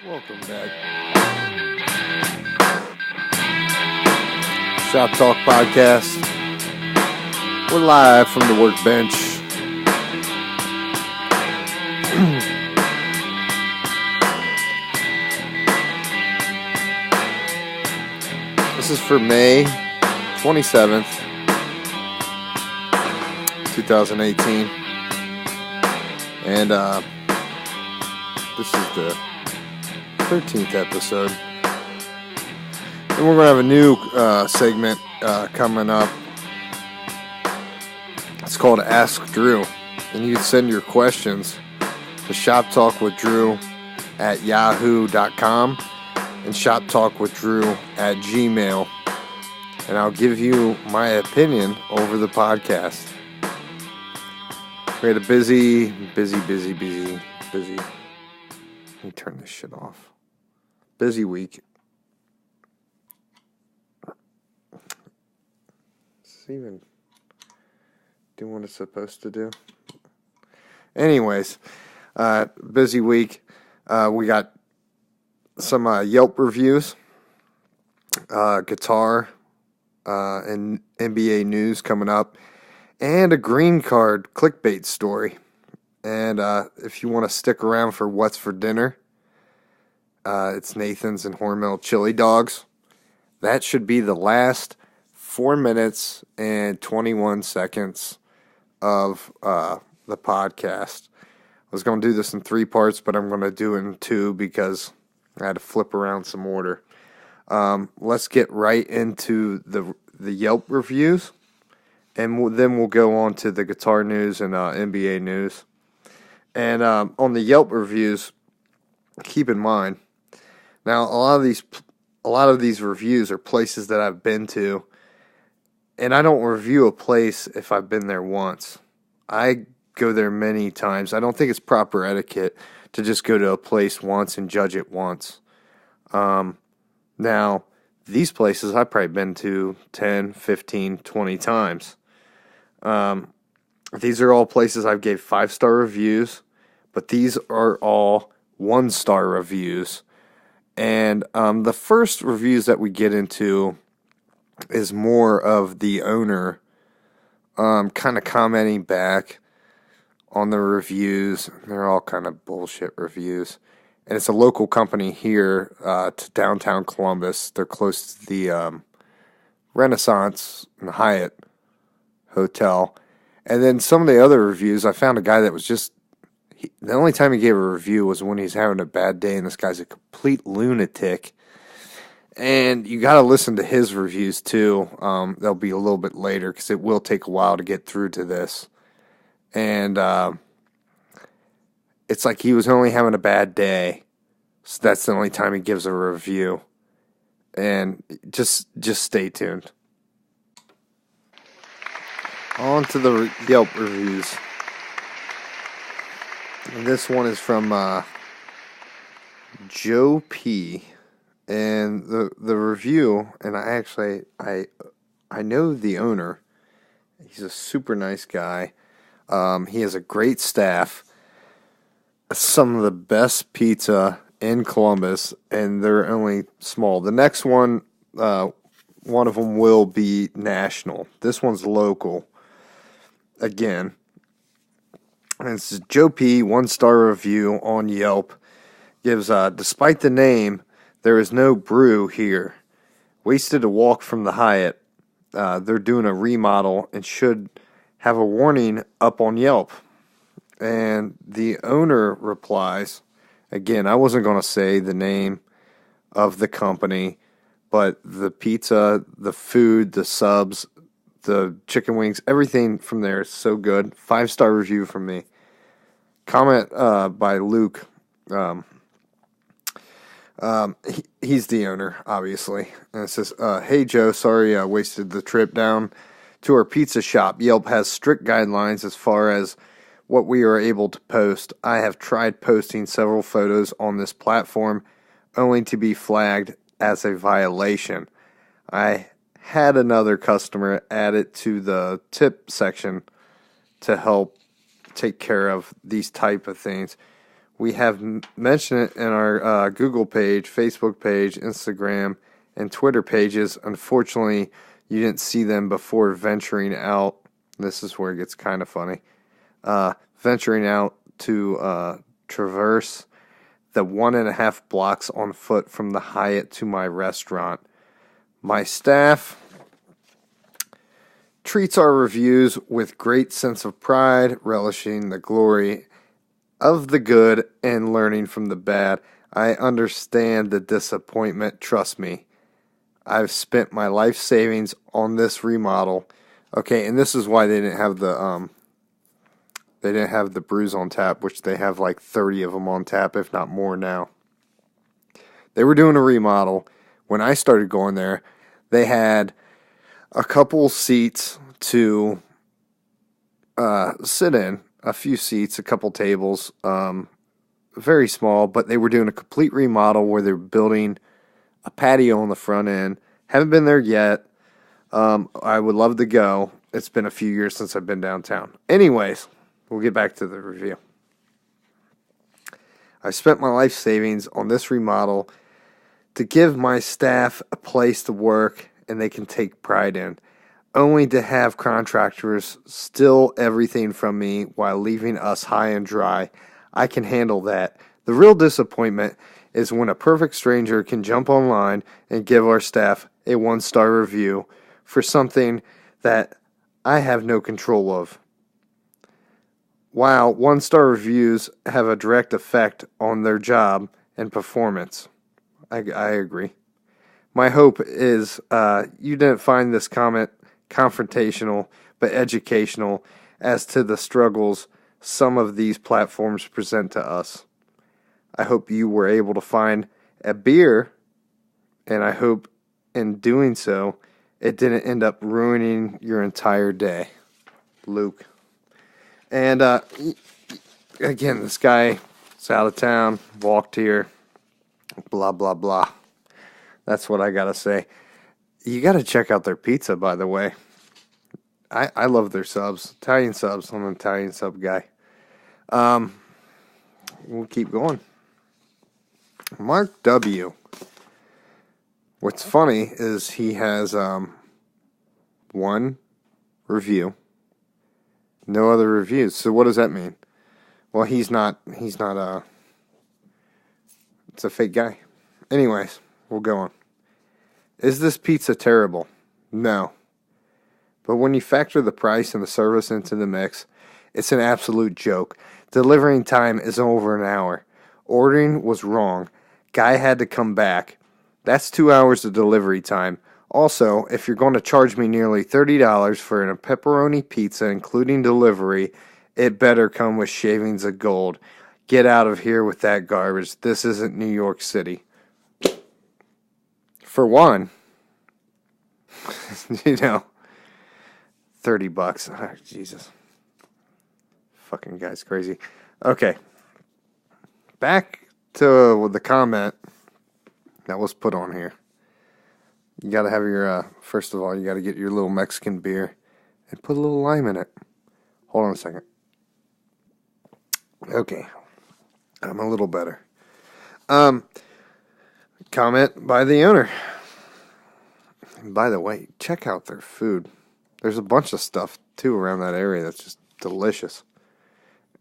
Welcome back. Shop Talk Podcast. We're live from the Workbench. This is for May 27th, 2018. And this is the 13th episode. And we're going to have a new segment coming up. It's called Ask Drew. And you can send your questions to shoptalkwithdrew@yahoo.com and shoptalkwithdrew@gmail. And I'll give you my opinion over the podcast. We had a busy. Let me turn this shit off. Busy week. Is this even doing what it's supposed to do? Anyways, busy week. We got some Yelp reviews, guitar, and NBA news coming up, and a green card clickbait story. And if you want to stick around for what's for dinner, it's Nathan's and Hormel chili dogs. That should be the last 4 minutes and 21 seconds of the podcast. I was going to do this in 3 parts, but I'm going to do it in 2 because I had to flip around some order. Let's get right into the Yelp reviews, and then we'll go on to the guitar news and NBA news. And on the Yelp reviews, keep in mind, now a lot of these reviews are places that I've been to, and I don't review a place if I've been there once. I go there many times. I don't think it's proper etiquette to just go to a place once and judge it once. Now, these places I've probably been to 10, 15, 20 times. These are all places I've gave 5-star reviews, but these are all 1-star reviews. And the first reviews that we get into is more of the owner kind of commenting back on the reviews. They're all kind of bullshit reviews. And it's a local company here to downtown Columbus. They're close to the Renaissance and Hyatt Hotel. And then some of the other reviews, I found a guy that was just, the only time he gave a review was when he's having a bad day, and this guy's a complete lunatic. And you got to listen to his reviews too. They'll be a little bit later because it will take a while to get through to this. And it's like he was only having a bad day, so that's the only time he gives a review. And just stay tuned. On to the Yelp reviews. And this one is from Joe P. And the review, and I know the owner. He's a super nice guy. He has a great staff. Some of the best pizza in Columbus, and they're only small. The next one, one of them will be national. This one's local. Again, and it's Joe P. 1-star review on Yelp. Gives, despite the name, there is no brew here. Wasted a walk from the Hyatt. They're doing a remodel and should have a warning up on Yelp. And the owner replies, again, I wasn't going to say the name of the company, but the pizza, the food, the subs, the chicken wings, everything from there is so good. 5-star review from me. Comment by Luke. He's the owner, obviously. And it says, hey, Joe, sorry I wasted the trip down to our pizza shop. Yelp has strict guidelines as far as what we are able to post. I have tried posting several photos on this platform only to be flagged as a violation. I had another customer add it to the tip section to help take care of these type of things. We have mentioned it in our Google page, Facebook page, Instagram, and Twitter pages. Unfortunately, you didn't see them before venturing out. This is where it gets kind of funny. Venturing out to traverse the 1.5 blocks on foot from the Hyatt to my restaurant. My staff treats our reviews with great sense of pride, relishing the glory of the good and learning from the bad. I understand the disappointment. Trust me. I've spent my life savings on this remodel. Okay, and this is why they didn't have the brews on tap, which they have like 30 of them on tap, if not more now. They were doing a remodel. When I started going there, they had a couple seats to sit in, a few seats, a couple tables, very small, but they were doing a complete remodel where they're building a patio on the front end. Haven't been there yet. I would love to go. It's been a few years since I've been downtown. Anyways, we'll get back to the review. I spent my life savings on this remodel to give my staff a place to work and they can take pride in, only to have contractors steal everything from me while leaving us high and dry. I can handle that. The real disappointment is when a perfect stranger can jump online and give our staff a 1-star review for something that I have no control of. While 1-star reviews have a direct effect on their job and performance. I agree. My hope is you didn't find this comment confrontational but educational as to the struggles some of these platforms present to us. I hope you were able to find a beer, and I hope in doing so it didn't end up ruining your entire day. Luke. And again, this guy is out of town, walked here, blah, blah, blah. That's what I got to say. You got to check out their pizza, by the way. I love their subs. Italian subs. I'm an Italian sub guy. We'll keep going. Mark W. What's funny is he has one review, no other reviews. So what does that mean? Well, he's not it's a fake guy. Anyways, we'll go on. Is this pizza terrible? No. But when you factor the price and the service into the mix, it's an absolute joke. Delivering time is over an hour. Ordering was wrong. Guy had to come back. That's 2 hours of delivery time. Also, if you're going to charge me nearly $30 for a pepperoni pizza, including delivery, it better come with shavings of gold. Get out of here with that garbage. This isn't New York City. For one, $30. Oh, Jesus. Fucking guy's crazy. Okay. Back to the comment that was put on here. You got to have your, first of all, you got to get your little Mexican beer and put a little lime in it. Hold on a second. Okay. I'm a little better. Comment by the owner. And by the way, check out their food. There's a bunch of stuff, too, around that area that's just delicious.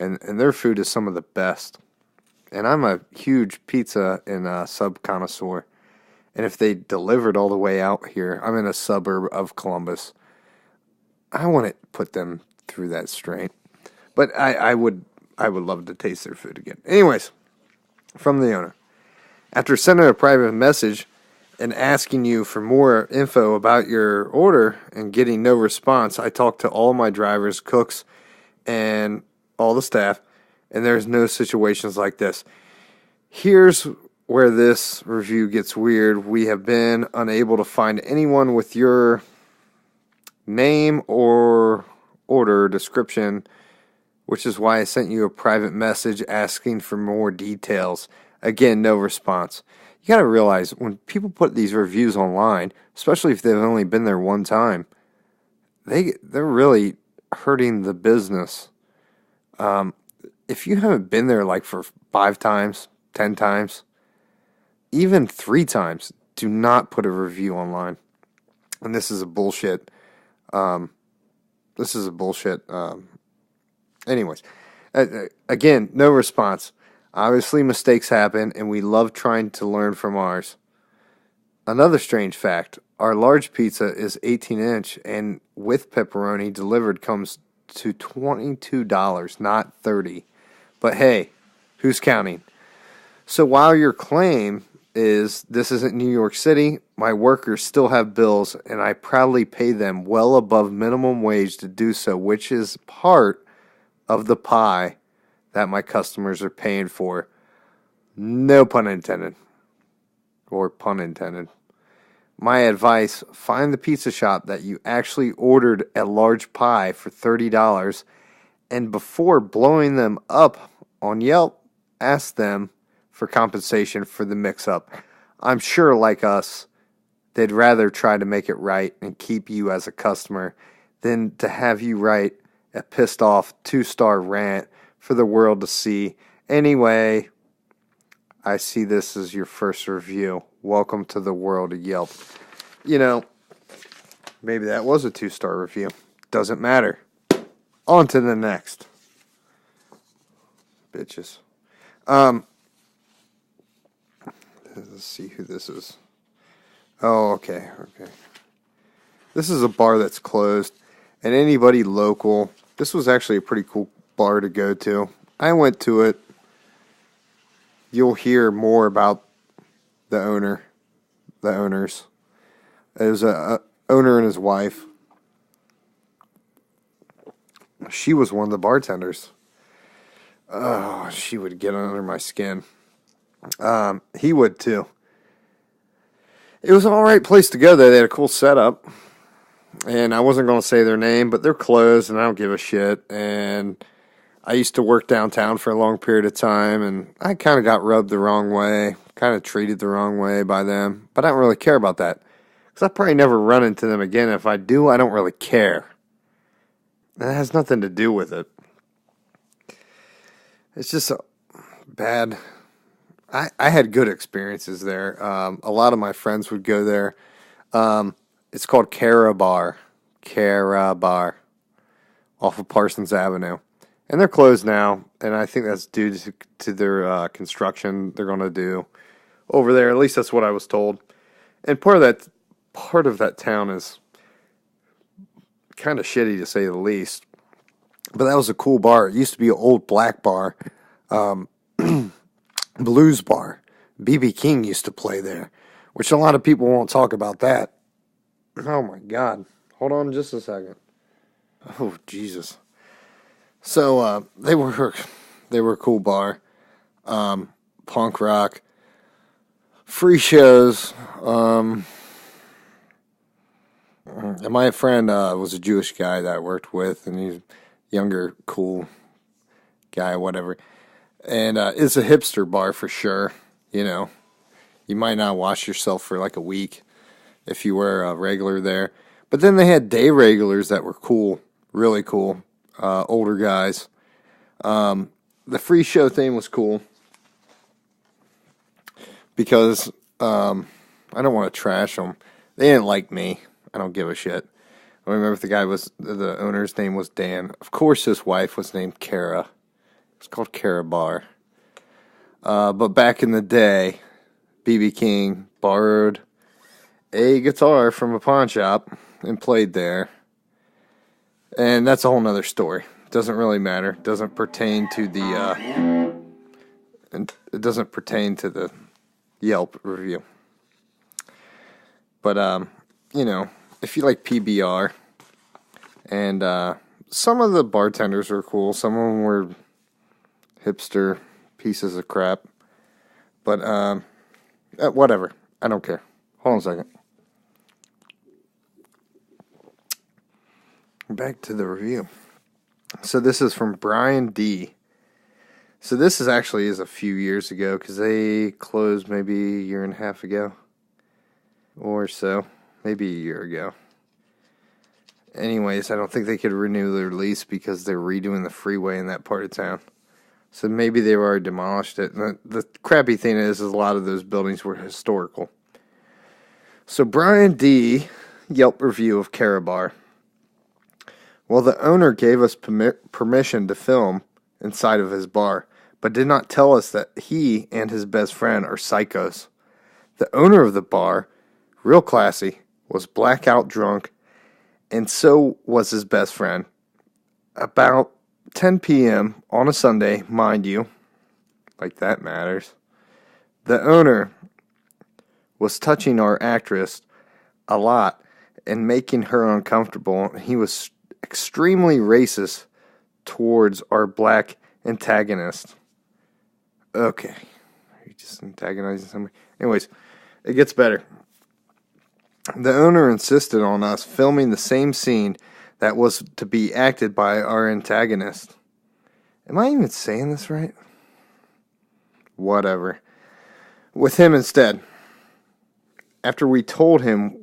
And their food is some of the best. And I'm a huge pizza and sub connoisseur. And if they delivered all the way out here, I'm in a suburb of Columbus, I wouldn't put them through that strain. But I would love to taste their food again. Anyways, from the owner. After sending a private message and asking you for more info about your order and getting no response, I talked to all my drivers, cooks, and all the staff, and there's no situations like this. Here's where this review gets weird. We have been unable to find anyone with your name or order description, which is why I sent you a private message asking for more details. Again, no response. You got to realize when people put these reviews online, especially if they've only been there one time, they're really hurting the business. if you haven't been there like for 5 times, 10 times, even 3 times, do not put a review online. And this is a bullshit. Anyways, again, no response. Obviously, mistakes happen, and we love trying to learn from ours. Another strange fact, our large pizza is 18-inch, and with pepperoni delivered comes to $22, not $30. But hey, who's counting? So while your claim is this isn't New York City, my workers still have bills, and I proudly pay them well above minimum wage to do so, which is part of the pie that my customers are paying for. No pun intended. Or pun intended. My advice, find the pizza shop that you actually ordered a large pie for $30, and before blowing them up on Yelp, ask them for compensation for the mix-up. I'm sure, like us, they'd rather try to make it right and keep you as a customer than to have you write a pissed-off 2-star rant for the world to see. Anyway, I see this as your first review. Welcome to the world of Yelp. You know, maybe that was a 2-star review. Doesn't matter. On to the next. Bitches. Let's see who this is. Oh, okay. This is a bar that's closed. And anybody local, this was actually a pretty cool bar to go to. I went to it. You'll hear more about the owners. There's a owner and his wife. She was one of the bartenders. Oh, she would get under my skin. He would too. It was an alright place to go there. They had a cool setup. And I wasn't going to say their name, but they're closed and I don't give a shit. And I used to work downtown for a long period of time, and I kind of got rubbed the wrong way, kind of treated the wrong way by them. But I don't really care about that, because I'll probably never run into them again. If I do, I don't really care. It has nothing to do with it. It's just bad. I had good experiences there. A lot of my friends would go there. It's called Cara Bar, off of Parsons Avenue. And they're closed now, and I think that's due to their construction they're going to do over there. At least that's what I was told. And part of that town is kind of shitty, to say the least. But that was a cool bar. It used to be an old black bar, blues bar. B.B. King used to play there, which a lot of people won't talk about that. Oh my God! Hold on just a second. Oh Jesus! So they were a cool bar, punk rock, free shows. And my friend was a Jewish guy that I worked with, and he's a younger, cool guy, whatever. And it's a hipster bar for sure. You know, you might not wash yourself for like a week if you were a regular there. But then they had day regulars that were cool, really cool. Older guys. The free show thing was cool because I don't want to trash them. They didn't like me. I don't give a shit. I remember if the owner's name was Dan. Of course his wife was named Cara. It's called Cara Bar. But back in the day, B.B. King borrowed a guitar from a pawn shop and played there. And that's a whole nother story. Doesn't really matter. Doesn't pertain to the Yelp review. But you know, if you like PBR, and some of the bartenders were cool. Some of them were hipster pieces of crap. But whatever. I don't care. Hold on a second. Back to the review. So this is from Brian D. So this is a few years ago, because they closed maybe a year and a half ago or so, maybe a year ago. Anyways, I don't think they could renew their lease because they're redoing the freeway in that part of town. So maybe they've already demolished it. And the crappy thing is a lot of those buildings were historical. So Brian D. Yelp review of Carabar. Well, the owner gave us permission to film inside of his bar, but did not tell us that he and his best friend are psychos. The owner of the bar, real classy, was blackout drunk, and so was his best friend. About 10 p.m. on a Sunday, mind you, like that matters, the owner was touching our actress a lot and making her uncomfortable. He was extremely racist towards our black antagonist. Okay. Are you just antagonizing somebody? Anyways, it gets better. The owner insisted on us filming the same scene that was to be acted by our antagonist. Am I even saying this right? Whatever. With him instead. After we told him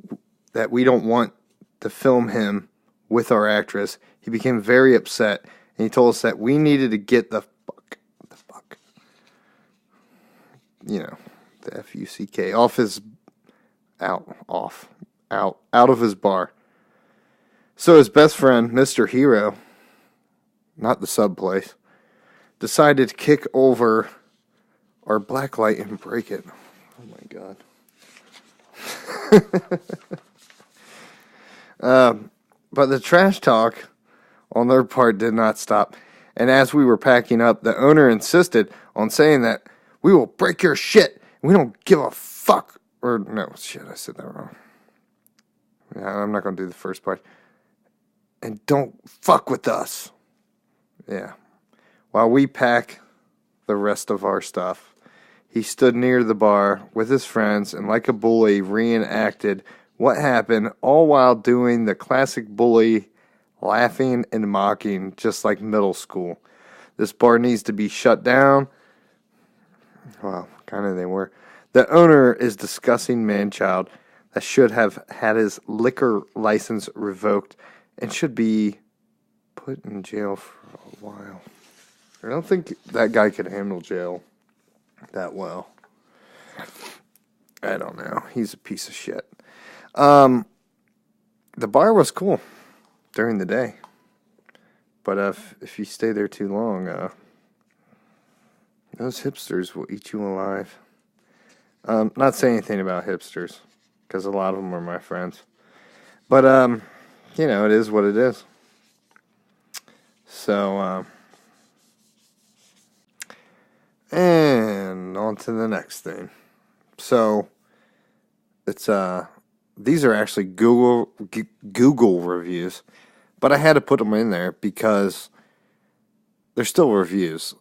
that we don't want to film him with our actress, he became very upset, and he told us that we needed to get the fuck, the F-U-C-K, out of his bar. So his best friend, Mr. Hero, not the sub place, decided to kick over our blacklight and break it. Oh my God. But the trash talk on their part did not stop. And as we were packing up, the owner insisted on saying that we will break your shit. We don't give a fuck. Or, no, shit, I said that wrong. Yeah, I'm not going to do the first part. And don't fuck with us. Yeah. While we pack the rest of our stuff, he stood near the bar with his friends and like a bully reenacted what happened, all while doing the classic bully, laughing and mocking, just like middle school. This bar needs to be shut down. Well, kind of they were. The owner is disgusting man-child that should have had his liquor license revoked and should be put in jail for a while. I don't think that guy could handle jail that well. I don't know. He's a piece of shit. The bar was cool during the day, but if you stay there too long, those hipsters will eat you alive. Not saying anything about hipsters, because a lot of them are my friends, but it is what it is. So, and on to the next thing. So, it's these are actually Google reviews, but I had to put them in there because they're still reviews,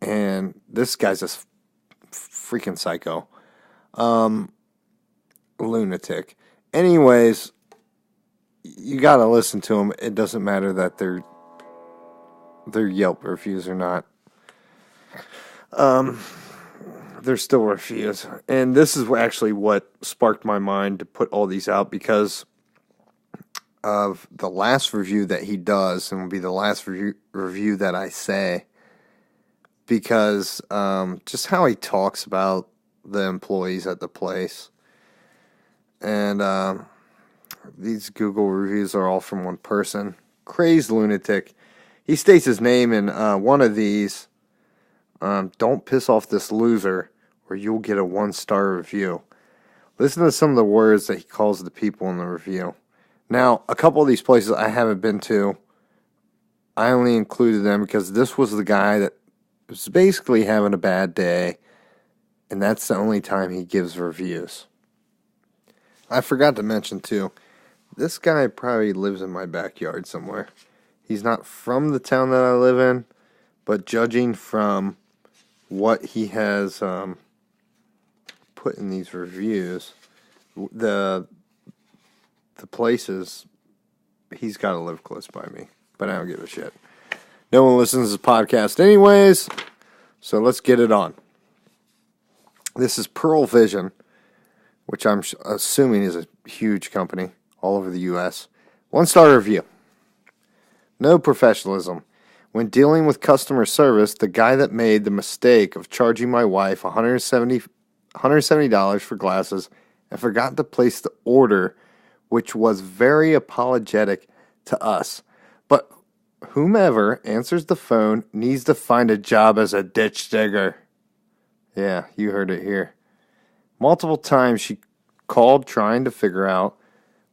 and this guy's a freaking psycho, lunatic. Anyways, you gotta listen to them. It doesn't matter that they're Yelp reviews or not. They're still reviews. And this is actually what sparked my mind to put all these out, because of the last review that he does, and will be the last review that I say, because just how he talks about the employees at the place. And these Google reviews are all from one person. Crazed lunatic. He states his name in one of these. Don't piss off this loser, or you'll get a 1-star review. Listen to some of the words that he calls the people in the review. Now, a couple of these places I haven't been to, I only included them because this was the guy that was basically having a bad day, and that's the only time he gives reviews. I forgot to mention, too, this guy probably lives in my backyard somewhere. He's not from the town that I live in, but judging from what he has put in these reviews, the places, he's got to live close by me. But I don't give a shit. No one listens to this podcast anyways, so let's get it on. This is Pearl Vision, which I'm assuming is a huge company all over the U.S. 1-star review. No professionalism. When dealing with customer service, the guy that made the mistake of charging my wife $170 for glasses and forgot to place the order, which was very apologetic to us. But whomever answers the phone needs to find a job as a ditch digger. Yeah, you heard it here. Multiple times she called trying to figure out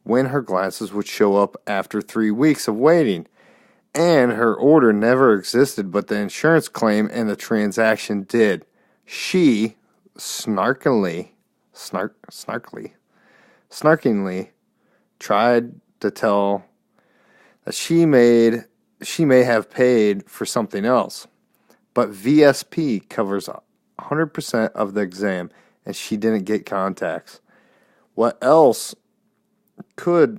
when her glasses would show up after 3 weeks of waiting. And her order never existed, but the insurance claim and the transaction did. She snarkingly tried to tell that she may have paid for something else, but VSP covers 100% of the exam, and she didn't get contacts. What else could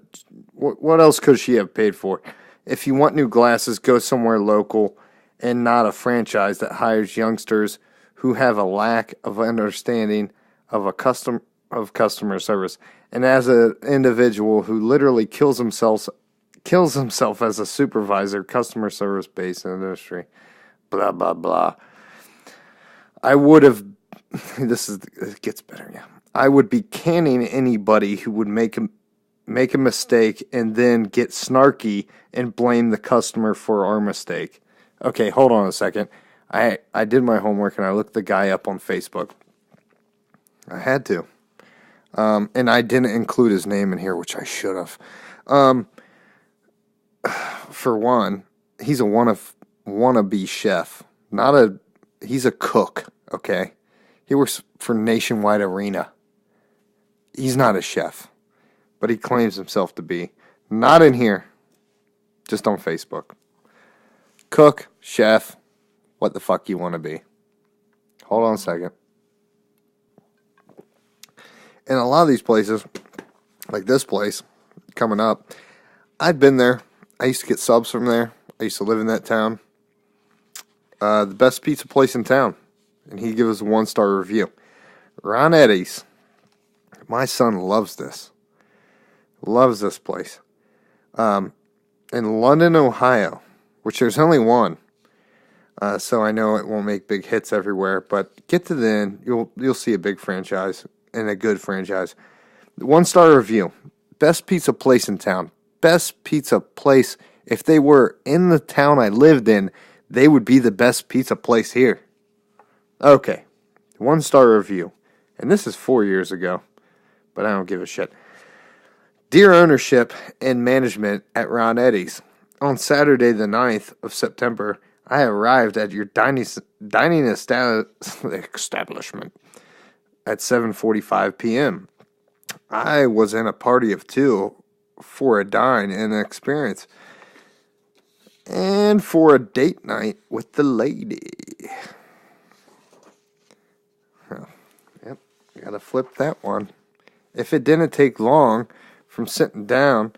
she have paid for? If you want new glasses, go somewhere local and not a franchise that hires youngsters who have a lack of understanding of customer service. And as an individual who literally kills himself as a supervisor, customer service based industry, blah blah blah. I would have. It gets better. Yeah, I would be canning anybody who would make a mistake and then get snarky and blame the customer for our mistake. Okay, hold on a second. I did my homework and I looked the guy up on Facebook. I had to. And I didn't include his name in here, which I should have. For one, he's a wannabe chef. He's a cook, okay? He works for Nationwide Arena. He's not a chef, but he claims himself to be. Not in here, just on Facebook. Cook, chef, what the fuck you want to be. Hold on a second. And a lot of these places, like this place, coming up, I've been there. I used to get subs from there. I used to live in that town. The best pizza place in town. And he gives us a 1-star review. Ron Eddie's. My son loves this. Loves this place. In London, Ohio, which there's only one. So I know it won't make big hits everywhere, but get to the end, you'll see a big franchise and a good franchise. 1-star review. Best pizza place in town. Best pizza place. If they were in the town I lived in, they would be the best pizza place here. Okay. 1-star review. And this is 4 years ago, but I don't give a shit. Dear ownership and management at Ron Eddie's, on Saturday the 9th of September, I arrived at your dining establishment at 7:45 p.m. I was in a party of 2 for a dine and experience and for a date night with the lady. Yep, gotta flip that one. If it didn't take long from sitting down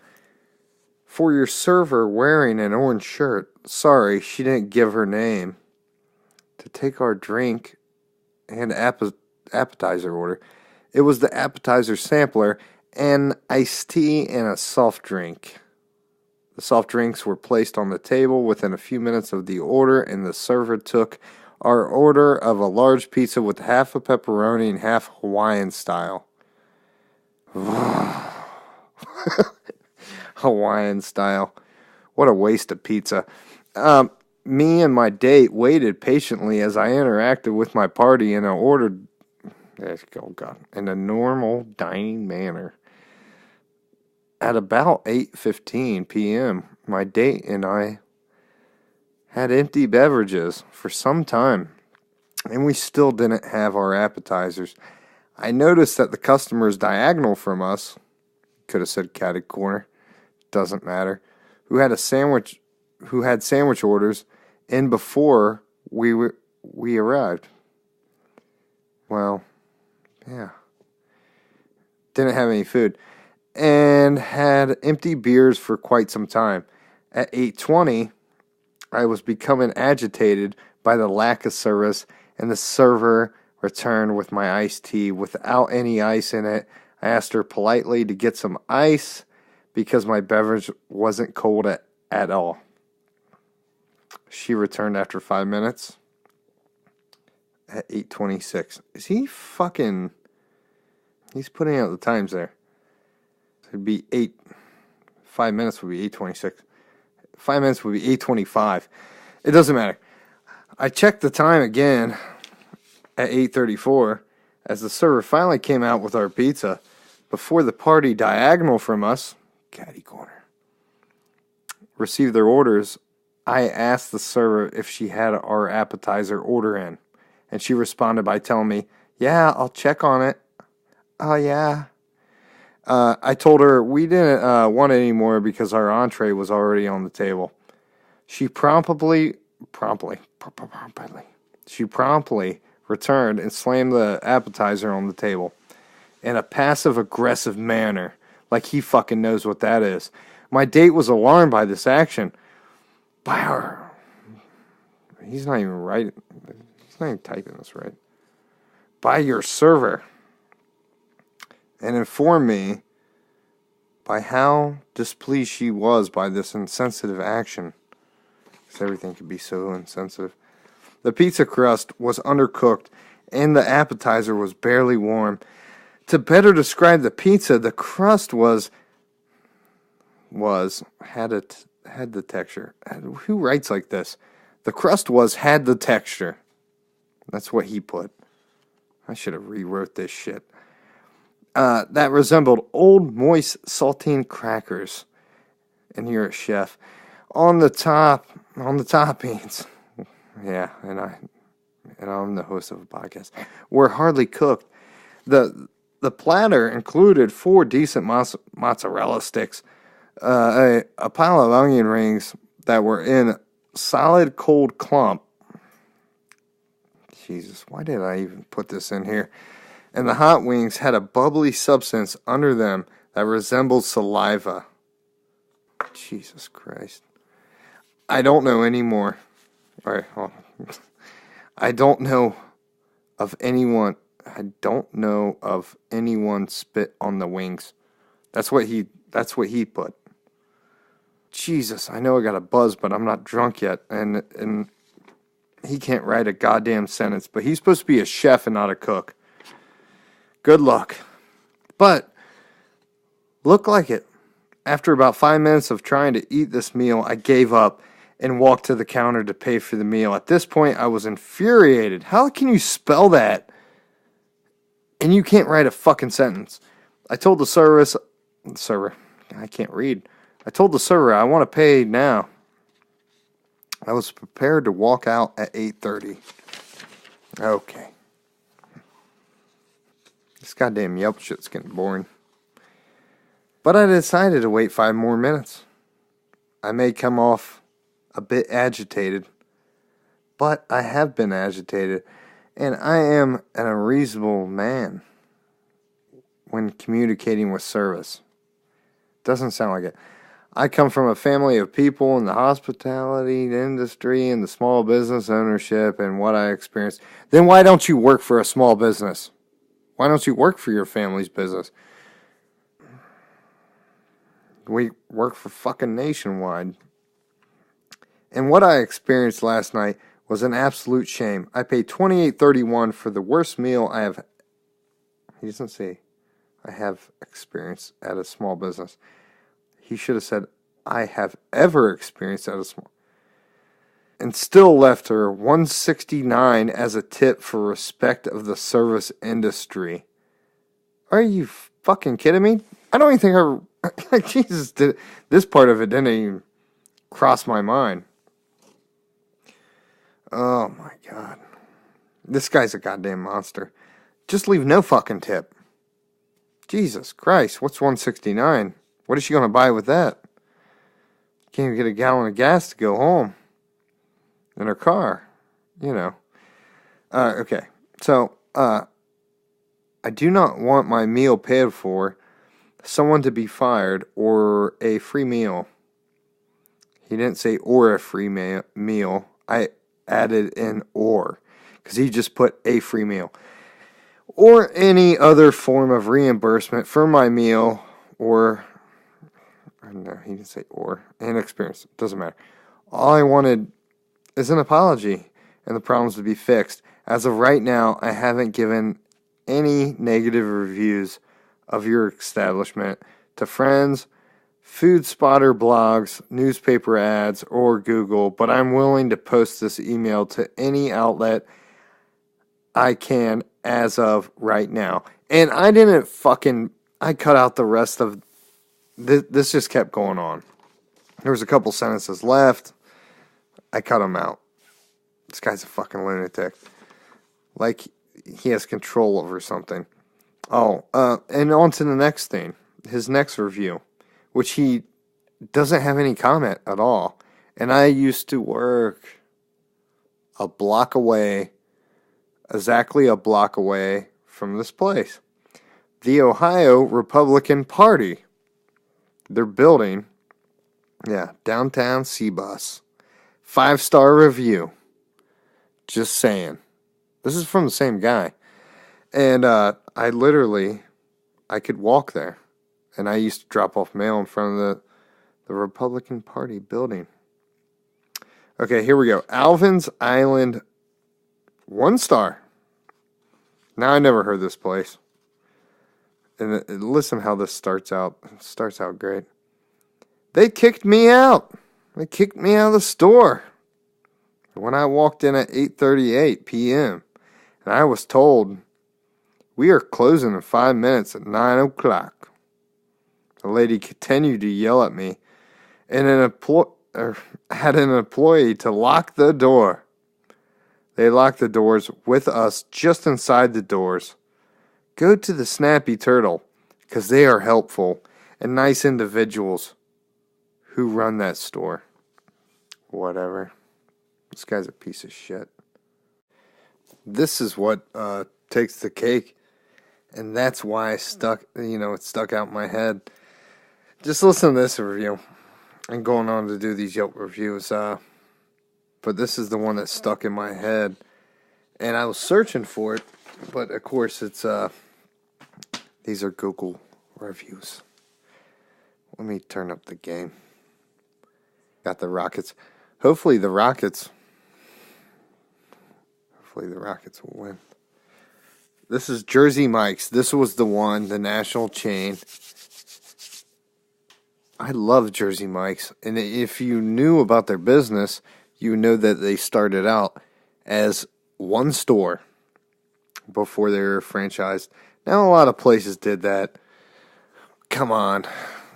for your server wearing an orange shirt, sorry, she didn't give her name, to take our drink and appetizer order. It was the appetizer sampler, an iced tea, and a soft drink. The soft drinks were placed on the table within a few minutes of the order, and the server took our order of a large pizza with half a pepperoni and half Hawaiian style. Hawaiian style. What a waste of pizza. Me and my date waited patiently as I interacted with my party and I ordered, in a normal dining manner. At about 8:15 p.m., my date and I had empty beverages for some time, and we still didn't have our appetizers. I noticed that the customers diagonal from us, could have said catty corner, doesn't matter, who had sandwich orders in before we arrived. Well, yeah. Didn't have any food. And had empty beers for quite some time. At 8:20, I was becoming agitated by the lack of service, and the server returned with my iced tea without any ice in it. I asked her politely to get some ice because my beverage wasn't cold at all. She returned after 5 minutes at 8:26. Is he fucking... He's putting out the times there. It'd be 8... 5 minutes would be 8:26. 5 minutes would be 8:25. It doesn't matter. I checked the time again at 8:34 as the server finally came out with our pizza before the party diagonal from us, catty corner, received their orders. I asked the server if she had our appetizer order in, and she responded by telling me, "Yeah, I'll check on it." Oh, yeah. I told her we didn't want it anymore because our entree was already on the table. She promptly returned and slammed the appetizer on the table in a passive-aggressive manner, like he fucking knows what that is. My date was alarmed by this action. By our... He's not even right. He's not even typing this right. By your server. And informed me by how displeased she was by this insensitive action. Because everything can be so insensitive. The pizza crust was undercooked and the appetizer was barely warm. To better describe the pizza, the crust had the texture. Who writes like this? The crust had the texture. That's what he put. I should have rewrote this shit. That resembled old, moist, saltine crackers. And you're a chef. On the toppings. Yeah, and I'm the host of a podcast. Were hardly cooked. The platter included 4 decent mozzarella sticks, a pile of onion rings that were in solid cold clump. Jesus, why did I even put this in here? And the hot wings had a bubbly substance under them that resembled saliva. Jesus Christ. I don't know anymore. All right, hold on. I don't know of anyone spit on the wings. That's what he put. Jesus, I know I got a buzz, but I'm not drunk yet, and he can't write a goddamn sentence, but he's supposed to be a chef and not a cook. Good luck. But look like it. After about 5 minutes of trying to eat this meal, I gave up and walked to the counter to pay for the meal. At this point, I was infuriated. How can you spell that and you can't write a fucking sentence? I told the server, I can't read. I told the server I want to pay now. I was prepared to walk out at 8:30. Okay. This goddamn Yelp shit's getting boring. But I decided to wait 5 more minutes. I may come off a bit agitated, but I have been agitated, and I am an unreasonable man when communicating with service. Doesn't sound like it. I come from a family of people in the hospitality industry and the small business ownership and what I experienced. Then why don't you work for a small business? Why don't you work for your family's business? We work for fucking Nationwide. And what I experienced last night was an absolute shame. I paid $28.31 for the worst meal I have... He doesn't say I have experienced at a small business. He should have said, I have ever experienced at a small... And still left her $169 as a tip for respect of the service industry. Are you fucking kidding me? I don't even think Jesus, this part of it didn't even cross my mind. Oh my God. This guy's a goddamn monster. Just leave no fucking tip. Jesus Christ, what's $169? What is she going to buy with that? Can't even get a gallon of gas to go home. In her car. You know. Okay. So, I do not want my meal paid for, someone to be fired, or a free meal. He didn't say or a free meal. I added in or, because he just put a free meal. Or any other form of reimbursement for my meal, or, no, he didn't say or, and experience. It doesn't matter. All I wanted is an apology and the problems to be fixed. As of right now, I haven't given any negative reviews of your establishment to friends, food spotter blogs, newspaper ads, or Google, but I'm willing to post this email to any outlet I can as of right now. And I cut out the rest of this. This just kept going on. There was a couple sentences left. I cut them out. This guy's a fucking lunatic. Like he has control over something. Oh, and on to the next thing. His next review, which he doesn't have any comment at all. And I used to work a block away, exactly a block away from this place. The Ohio Republican Party. They're building, downtown Cbus. 5-star review. Just saying. This is from the same guy. And I could walk there. And I used to drop off mail in front of the Republican Party building. Okay, here we go. Alvin's Island, 1 star. Now, I never heard this place. And listen how this starts out. It starts out great. They kicked me out. They kicked me out of the store when I walked in at 8:38 p.m. And I was told, we are closing in 5 minutes at 9 o'clock. The lady continued to yell at me and had an employee to lock the door. They locked the doors with us just inside the doors. Go to the Snappy Turtle, because they are helpful and nice individuals who run that store. Whatever. This guy's a piece of shit. This is what takes the cake, and that's why it stuck out in my head. Just listen to this review. I'm going on to do these Yelp reviews, but this is the one that stuck in my head, and I was searching for it, but of course it's these are Google reviews. Let me turn up the game. Got the Rockets. Hopefully the Rockets will win. This is Jersey Mike's. This was the one, the national chain. I love Jersey Mike's. And if you knew about their business, you know that they started out as 1 store before they were franchised. Now a lot of places did that. Come on.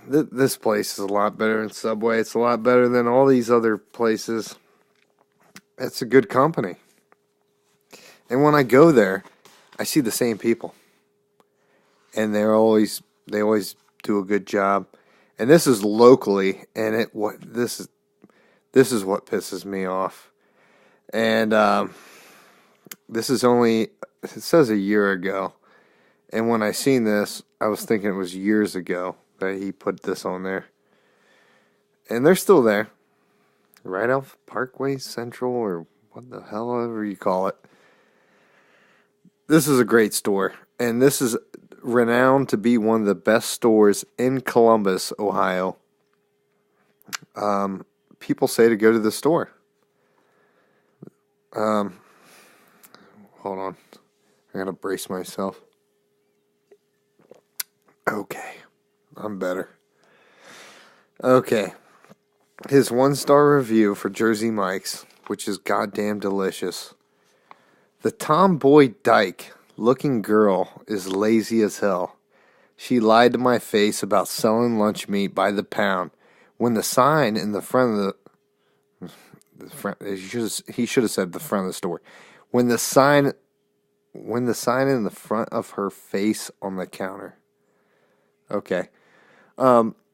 This place is a lot better than Subway. It's a lot better than all these other places. It's a good company. And when I go there, I see the same people. And they always do a good job. And this is locally, and this is what pisses me off. And this is only, it says a year ago. And when I seen this, I was thinking it was years ago that he put this on there. And they're still there. Right off Parkway Central, or what the hell ever you call it. This is a great store. And this is renowned to be one of the best stores in Columbus, Ohio. People say to go to the store. Hold on. I gotta brace myself. Okay. I'm better. Okay. His 1-star review for Jersey Mike's, which is goddamn delicious. The tomboy dyke looking girl is lazy as hell. She lied to my face about selling lunch meat by the pound when the sign in the front of he should have said the front of the store. When the sign in the front of her face on the counter. Okay.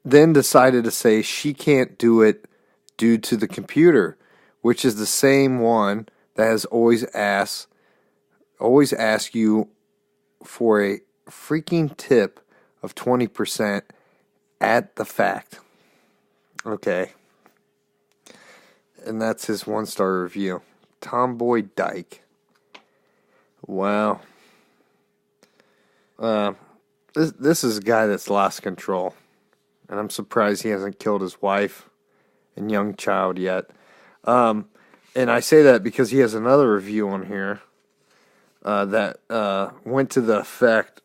Then decided to say she can't do it due to the computer, which is the same one that has always ask you for a freaking tip of 20% at the fact. Okay. And that's his 1-star review. Tomboy Dyke. Wow. This is a guy that's lost control. And I'm surprised he hasn't killed his wife and young child yet. And I say that because he has another review on here that went to the effect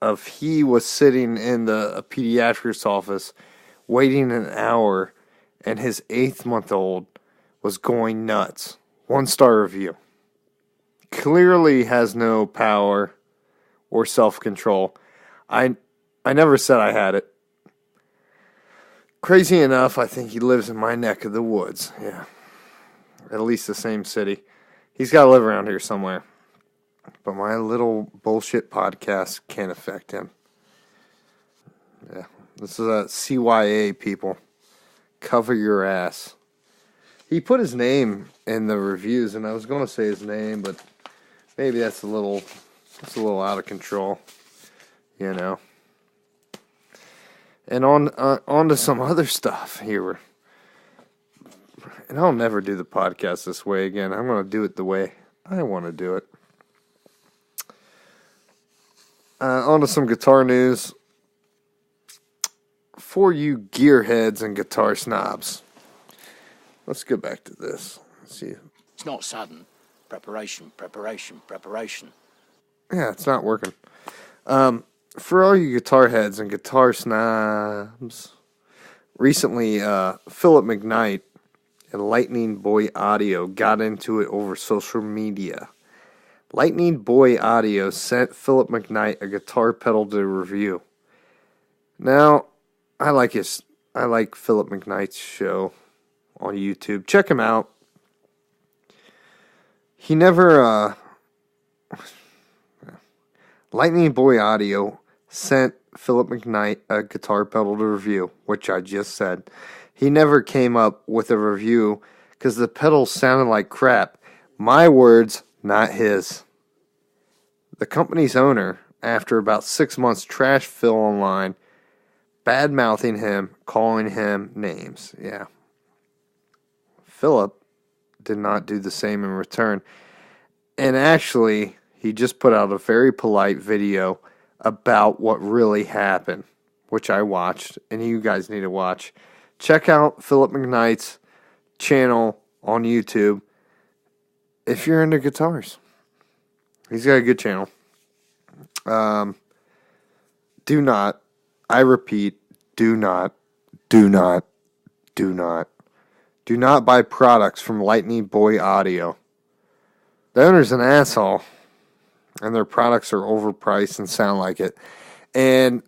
of he was sitting in a pediatric's office waiting an hour, and his 8-month-old was going nuts. 1-star review. Clearly has no power or self-control. I never said I had it. Crazy enough, I think he lives in my neck of the woods. Yeah. At least the same city. He's got to live around here somewhere. But my little bullshit podcast can't affect him. Yeah. This is a CYA, people. Cover your ass. He put his name in the reviews, and I was going to say his name, but maybe that's a little out of control, you know. And on to some other stuff here. And I'll never do the podcast this way again. I'm going to do it the way I want to do it. On to some guitar news. For you gearheads and guitar snobs. Let's go back to this. Let's see. It's not sudden. Preparation. Yeah, it's not working. For all you guitar heads and guitar snobs, recently Philip McKnight and Lightning Boy Audio got into it over social media. Lightning Boy Audio sent Philip McKnight a guitar pedal to review. Now, I like Philip McKnight's show on YouTube. Check him out. He never Lightning Boy Audio sent Philip McKnight a guitar pedal to review, which I just said. He never came up with a review because the pedal sounded like crap. My words, not his. The company's owner, after about 6 months, trashed Phil online, bad-mouthing him, calling him names. Yeah. Philip did not do the same in return. And actually, he just put out a very polite video about what really happened, which I watched, and you guys need to watch. Check out Philip McKnight's channel on YouTube if you're into guitars. He's got a good channel. Do not, I repeat, do not buy products from Lightning Boy Audio. The owner's an asshole, and their products are overpriced and sound like it. And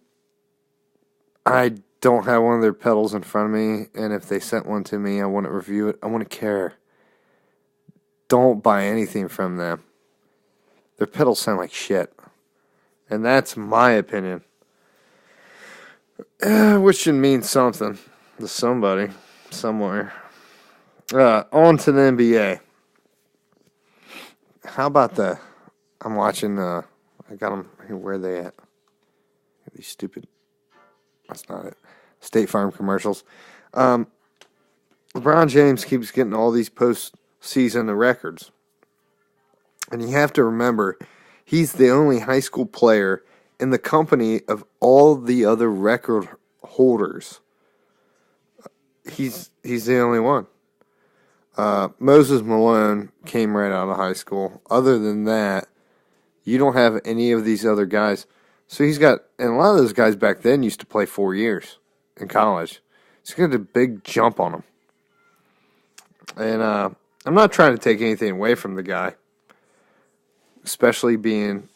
I don't have one of their pedals in front of me, and if they sent one to me, I wouldn't review it. I wouldn't care. Don't buy anything from them. Their pedals sound like shit. And that's my opinion. Which should mean something to somebody, somewhere. On to the NBA. How about I'm watching, I got them here, where are they at? These stupid, that's not it, State Farm commercials. LeBron James keeps getting all these postseason records. And you have to remember, he's the only high school player in the company of all the other record holders. He's the only one. Moses Malone came right out of high school. Other than that, you don't have any of these other guys. So he's got, and a lot of those guys back then used to play 4 years in college. He's got a big jump on him. And I'm not trying to take anything away from the guy, especially being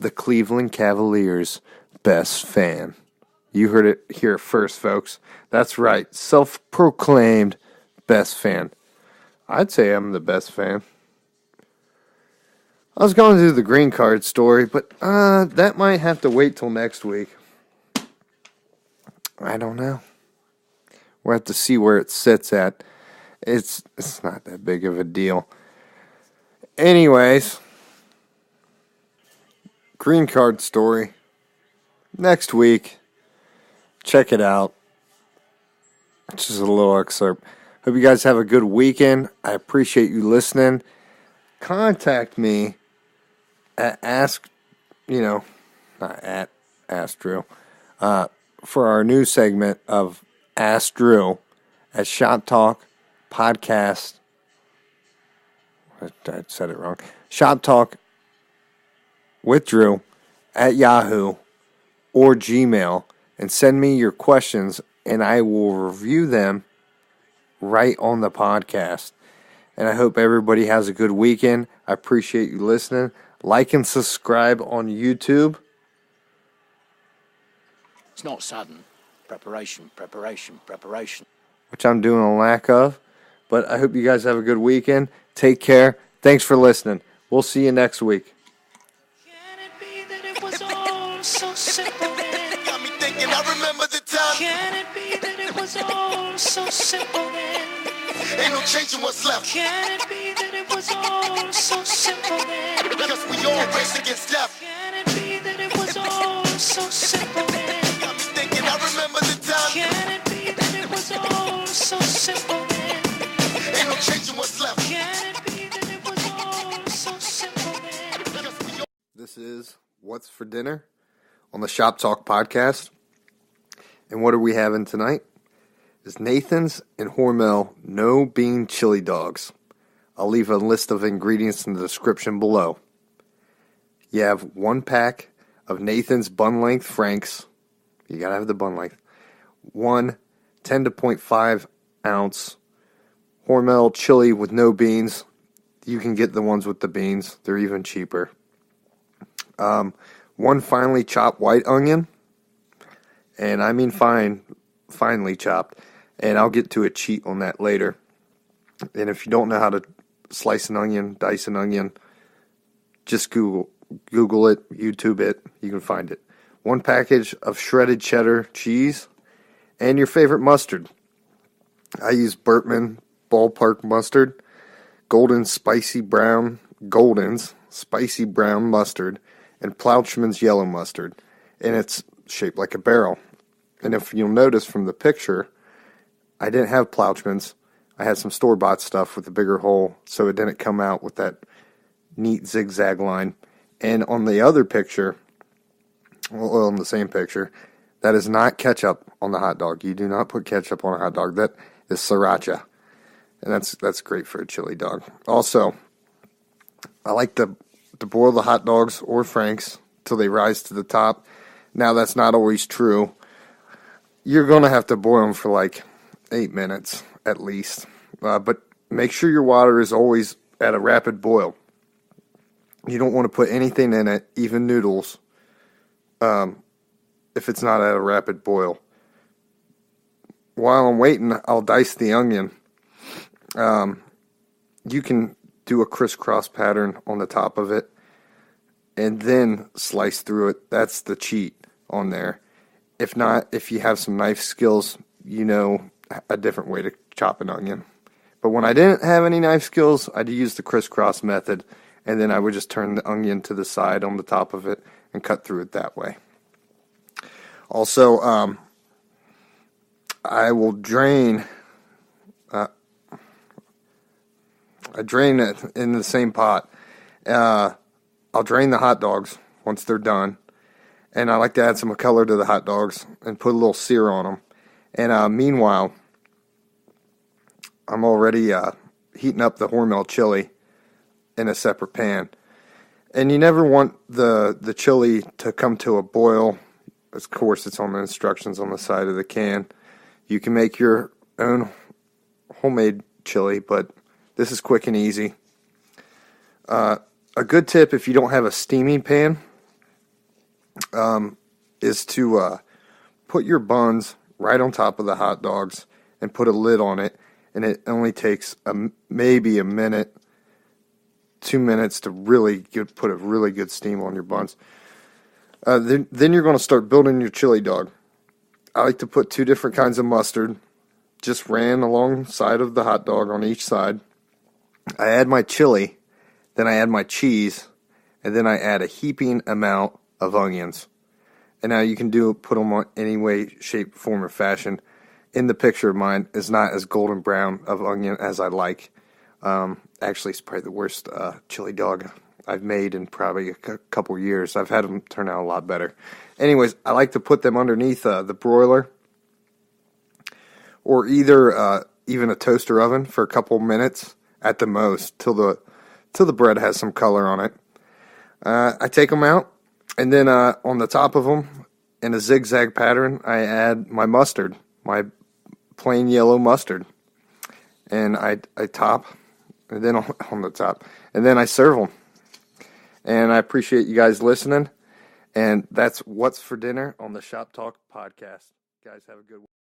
the Cleveland Cavaliers' best fan. You heard it here first, folks. That's right, self-proclaimed best fan. I'd say I'm the best fan. I was going to do the green card story, but that might have to wait till next week. I don't know. We'll have to see where it sits at. It's not that big of a deal. Anyways, green card story next week. Check it out. It's just a little excerpt. Hope you guys have a good weekend. I appreciate you listening. Contact me at not at Ask Drew, for our new segment of Ask Drew at Shop Talk Podcast I said it wrong. Shop Talk with Drew at Yahoo or Gmail, and send me your questions, and I will review them right on the podcast. And I hope everybody has a good weekend. I appreciate you listening. Like and subscribe on YouTube. It's not sudden. Preparation, preparation, preparation. Which I'm doing a lack of. But I hope you guys have a good weekend. Take care. Thanks for listening. We'll see you next week. Can it be that it was all so simple then? Got me thinking, I remember the time. Can it be that it was all so simple then? Ain't no changing what's left. Can it be that it was all so simple then? Because we all race against death. Can it be that it was all so simple then? Got me thinking, I remember the time. Can it be that it was all so simple then? Ain't no changing what's left. Can it be that it was all so simple then? Because we all This is What's for Dinner on the Shop Talk podcast. And what are we having tonight? It's Nathan's and Hormel No Bean Chili Dogs. I'll leave a list of ingredients in the description below. You have 1 pack of Nathan's bun length Franks. You gotta have the bun length. 1 10.5 ounce Hormel chili with no beans. You can get the ones with the beans. They're even cheaper. 1 finely chopped white onion. And I mean finely chopped. And I'll get to a cheat on that later. And if you don't know how to slice an onion, dice an onion, just Google it, YouTube it, you can find it. 1 package of shredded cheddar cheese, and your favorite mustard. I use Burtman Ballpark mustard, Golden's spicy brown mustard, and Plouchman's yellow mustard. And it's shaped like a barrel. And if you'll notice from the picture, I didn't have Plouchman's. I had some store-bought stuff with a bigger hole, so it didn't come out with that neat zigzag line. And on the other picture, well, on the same picture, that is not ketchup on the hot dog. You do not put ketchup on a hot dog. That is sriracha. And that's great for a chili dog. Also, I like to boil the hot dogs or Franks till they rise to the top. Now, that's not always true. You're going to have to boil them for like 8 minutes at least. But make sure your water is always at a rapid boil. You don't want to put anything in it, even noodles, if it's not at a rapid boil. While I'm waiting, I'll dice the onion. You can do a crisscross pattern on the top of it and then slice through it. That's the cheat on there. If not, if you have some knife skills, you know a different way to chop an onion. But when I didn't have any knife skills, I'd use the crisscross method, and then I would just turn the onion to the side on the top of it and cut through it that way. Also, I will drain. I drain it in the same pot. I'll drain the hot dogs once they're done, and I like to add some color to the hot dogs and put a little sear on them. And meanwhile, I'm already heating up the Hormel chili in a separate pan. And you never want the chili to come to a boil. Of course, it's on the instructions on the side of the can. You can make your own homemade chili, but this is quick and easy. A good tip if you don't have a steaming pan is to put your buns right on top of the hot dogs and put a lid on it. And it only takes maybe a minute, 2 minutes to really put a really good steam on your buns. Then you're going to start building your chili dog. I like to put 2 different kinds of mustard, just ran alongside of the hot dog on each side. I add my chili, then I add my cheese, and then I add a heaping amount of onions. And now you can put them on any way, shape, form, or fashion. In the picture of mine, is not as golden brown of onion as I like. Actually, it's probably the worst chili dog I've made in probably a couple years. I've had them turn out a lot better. Anyways, I like to put them underneath the broiler or either even a toaster oven for a couple minutes at the most till the till the bread has some color on it. I take them out, and then on the top of them, in a zigzag pattern, I add my mustard, my plain yellow mustard, and I top, and then on the top, and then I serve them. And I appreciate you guys listening, and that's What's for Dinner on the Shop Talk podcast. Guys, have a good one.